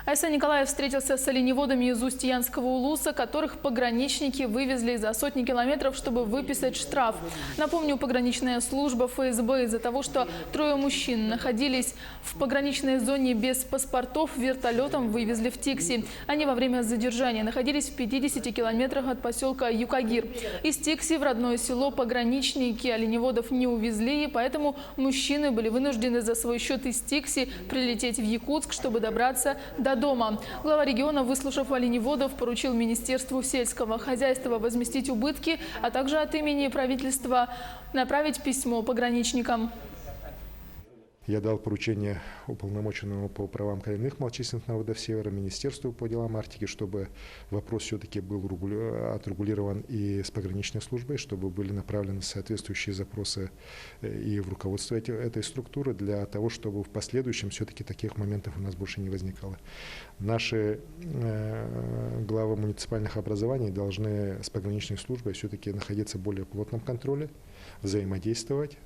Айсан Николаев встретился с оленеводами из Устьянского Улуса, которых пограничники вывезли за сотни километров, чтобы выписать штраф. Напомню, пограничная служба ФСБ из-за того, что трое мужчин находились в пограничной зоне без паспортов, вертолетом вывезли в Тикси. Они во время задержания находились в 50 километрах от поселка Юкагир. Из Тикси в родное село пограничники оленеводов не увезли, и поэтому мужчины были вынуждены за свой счет из Тикси прилететь в Якутск, чтобы добраться до дома. Глава региона, выслушав оленеводов, поручил Министерству сельского хозяйства возместить убытки, а также от имени правительства направить письмо пограничникам. Я дал поручение уполномоченному по правам коренных малочисленных народов Севера, Министерству по делам Арктики, чтобы вопрос все-таки был отрегулирован и с пограничной службой, чтобы были направлены соответствующие запросы и в руководство этой структуры, для того, чтобы в последующем все-таки таких моментов у нас больше не возникало. Наши главы муниципальных образований должны с пограничной службой все-таки находиться в более плотном контроле, взаимодействовать.